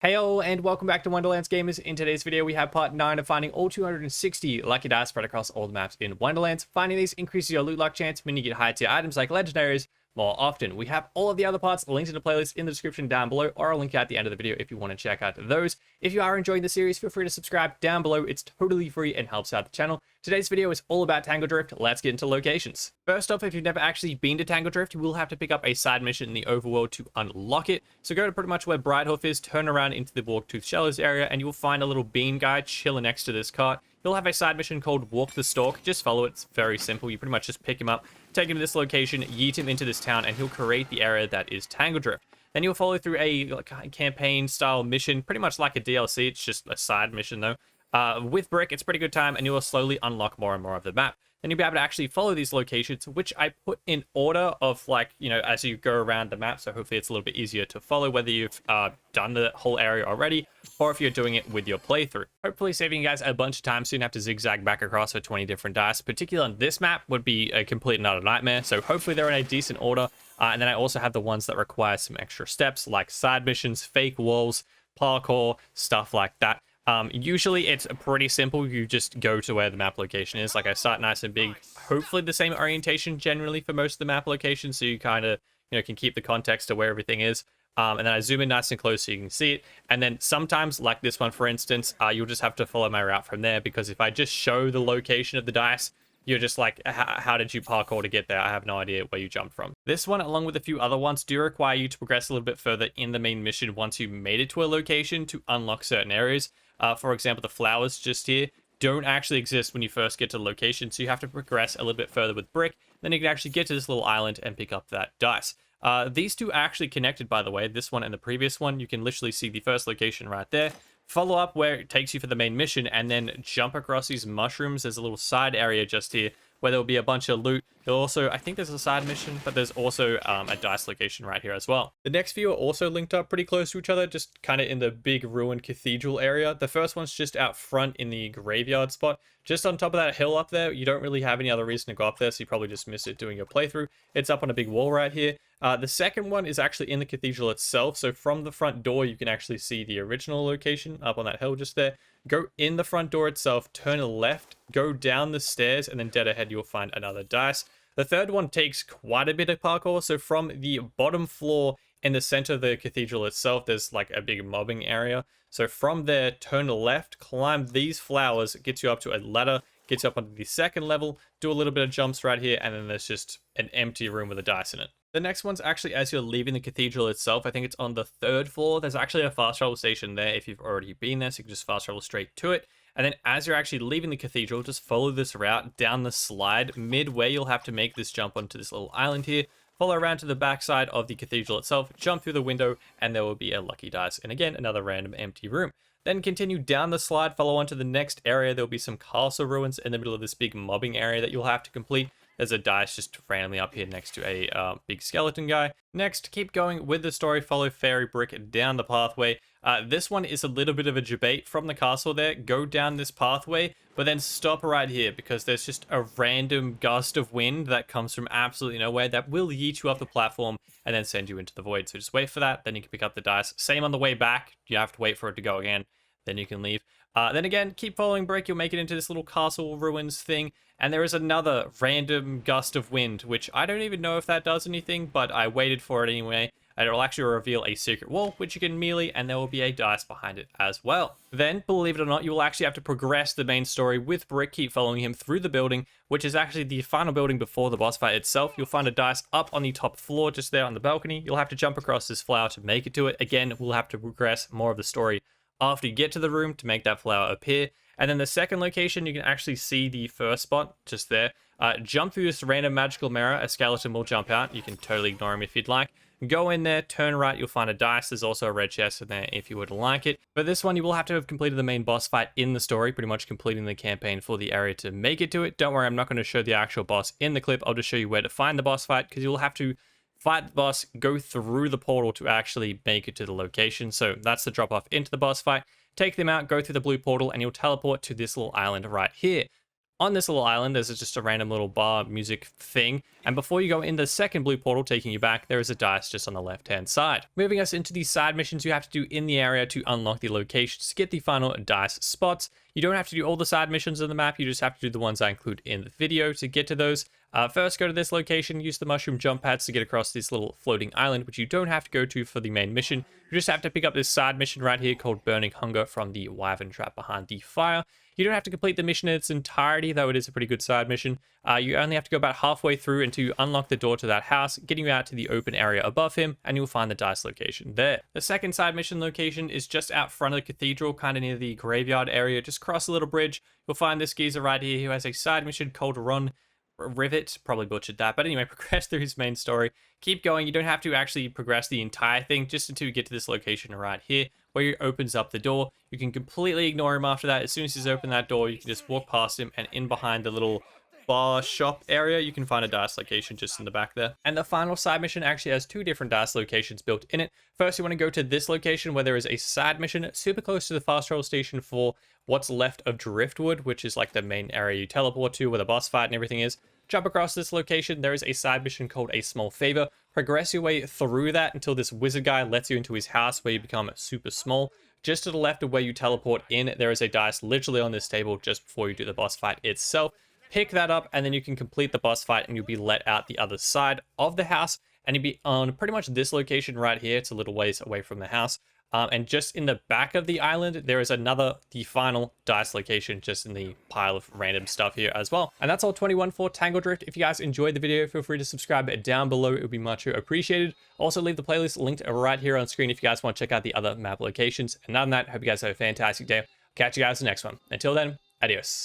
Heyo, and welcome back to Wonderlands gamers. In today's video, we have part 9 of finding all 260 lucky dice spread across all the maps in Wonderlands. Finding these increases your loot luck chance, meaning you get higher tier items like legendaries more often. We have all of the other parts linked in the playlist in the description down below, or I'll link at the end of the video if you want to check out those. If you are enjoying the series, feel free to subscribe down below. It's totally free and helps out the channel. Today's video is all about Tangledrift. Let's get into locations. First off, if you've never actually been to Tangledrift, you will have to pick up a side mission in the overworld to unlock it. So go to pretty much where Brighthoof is, turn around into the Walktooth Shallows area, and you'll find a little beam guy chilling next to this cart. You'll have a side mission called Walk the Stalk. Just follow it. It's very simple. You pretty much just pick him up, take him to this location, yeet him into this town, and he'll create the area that is Tangledrift. Then you'll follow through a campaign-style mission, pretty much like a DLC. It's just a side mission, though. With Brick, it's a pretty good time, and you will slowly unlock more and more of the map. Then you'll be able to actually follow these locations, which I put in order of, like, you know, as you go around the map, so hopefully it's a little bit easier to follow, whether you've done the whole area already, or if you're doing it with your playthrough. Hopefully saving you guys a bunch of time so you don't have to zigzag back across for 20 different dice, particularly on this map, would be a complete and utter nightmare, so hopefully they're in a decent order. And then I also have the ones that require some extra steps, like side missions, fake walls, parkour, stuff like that. Usually it's pretty simple. You just go to where the map location is. Like, I start nice and big, hopefully the same orientation generally for most of the map locations, so you kind of, you know, can keep the context of where everything is. And then I zoom in nice and close so you can see it. And then sometimes, like this one for instance, you'll just have to follow my route from there, because if I just show the location of the dice, you're just like, how did you parkour to get there? I have no idea where you jumped from. This one, along with a few other ones, do require you to progress a little bit further in the main mission once you made it to a location to unlock certain areas. For example, the flowers just here don't actually exist when you first get to the location, so you have to progress a little bit further with Brick. Then you can actually get to this little island and pick up that dice. These two are actually connected, by the way. This one and the previous one, you can literally see the first location right there. Follow up where it takes you for the main mission, and then jump across these mushrooms. There's a little side area just here where there'll be a bunch of loot. There'll also, I think there's a side mission, but there's also a dice location right here as well. The next few are also linked up pretty close to each other, just kind of in the big ruined cathedral area. The first one's just out front in the graveyard spot. Just on top of that hill up there, you don't really have any other reason to go up there, so you probably just miss it doing your playthrough. It's up on a big wall right here. The second one is actually in the cathedral itself, so from the front door you can actually see the original location up on that hill just there. Go in the front door itself, turn left, go down the stairs, and then dead ahead you'll find another dice. The third one takes quite a bit of parkour, so from the bottom floor in the center of the cathedral itself, there's like a big mobbing area. So from there, turn left, climb these flowers, it gets you up to a ladder, gets you up onto the second level, do a little bit of jumps right here, and then there's just an empty room with a dice in it. The next one's actually as you're leaving the cathedral itself. I think it's on the third floor. There's actually a fast travel station there if you've already been there, so you can just fast travel straight to it. And then as you're actually leaving the cathedral, just follow this route down the slide. Midway, you'll have to make this jump onto this little island here. Follow around to the backside of the cathedral itself, jump through the window, and there will be a lucky dice. And again, another random empty room. Then continue down the slide, follow on to the next area. There'll be some castle ruins in the middle of this big mobbing area that you'll have to complete. There's a dice just randomly up here next to a big skeleton guy. Next, keep going with the story. Follow Fairy Brick down the pathway. This one is a little bit of a debate from the castle there. Go down this pathway, but then stop right here because there's just a random gust of wind that comes from absolutely nowhere that will yeet you off the platform and then send you into the void. So just wait for that. Then you can pick up the dice. Same on the way back. You have to wait for it to go again. Then you can leave. Then again, keep following Brick. You'll make it into this little castle ruins thing. And there is another random gust of wind, which I don't even know if that does anything, but I waited for it anyway. And it will actually reveal a secret wall, which you can melee, and there will be a dice behind it as well. Then, believe it or not, you will actually have to progress the main story with Brick. Keep following him through the building, which is actually the final building before the boss fight itself. You'll find a dice up on the top floor, just there on the balcony. You'll have to jump across this flower to make it to it. Again, we'll have to progress more of the story after you get to the room to make that flower appear. And then the second location, you can actually see the first spot just there. Jump through this random magical mirror. A skeleton will jump out. You can totally ignore him if you'd like. Go in there, turn right, you'll find a dice. There's also a red chest in there if you would like it. But this one, you will have to have completed the main boss fight in the story, pretty much completing the campaign for the area to make it to it. Don't worry, I'm not going to show the actual boss in the clip. I'll just show you where to find the boss fight, because you'll have to fight the boss, go through the portal to actually make it to the location. So that's the drop off into the boss fight. Take them out, go through the blue portal, and you'll teleport to this little island right here. On this little island, there's just a random little bar music thing. And before you go in the second blue portal taking you back, there is a dice just on the left-hand side. Moving us into these side missions you have to do in the area to unlock the locations to get the final dice spots. You don't have to do all the side missions on the map, you just have to do the ones I include in the video to get to those. First, go to this location, use the mushroom jump pads to get across this little floating island, which you don't have to go to for the main mission. You just have to pick up this side mission right here called Burning Hunger from the wyvern trap behind the fire. You don't have to complete the mission in its entirety, though it is a pretty good side mission. You only have to go about halfway through and to unlock the door to that house, getting you out to the open area above him, and you'll find the dice location there. The second side mission location is just out front of the cathedral, kind of near the graveyard area. Just cross a little bridge. You'll find this geezer right here who has a side mission called Run Rivet, probably butchered that, but anyway, progress through his main story. Keep going. You don't have to actually progress the entire thing, just until you get to this location right here where he opens up the door. You can completely ignore him after that. As soon as he's opened that door, you can just walk past him, and in behind the little bar shop area you can find a dice location just in the back there. And the final side mission actually has two different dice locations built in it. First, you want to go to this location where there is a side mission super close to the fast travel station for what's left of Driftwood, which is like the main area you teleport to where the boss fight and everything is. Jump across this location, there is a side mission called A Small Favor. Progress your way through that until this wizard guy lets you into his house where you become super small. Just to the left of where you teleport in, there is a dice literally on this table just before you do the boss fight itself. Pick that up, and then you can complete the boss fight, and you'll be let out the other side of the house, and you'll be on pretty much this location right here. It's a little ways away from the house. And just in the back of the island, there is the final dice location just in the pile of random stuff here as well. And that's all 21 for Tangledrift. If you guys enjoyed the video, feel free to subscribe down below. It would be much appreciated. Also, leave the playlist linked right here on screen if you guys want to check out the other map locations. And other than that, I hope you guys have a fantastic day. Catch you guys in the next one. Until then, adios.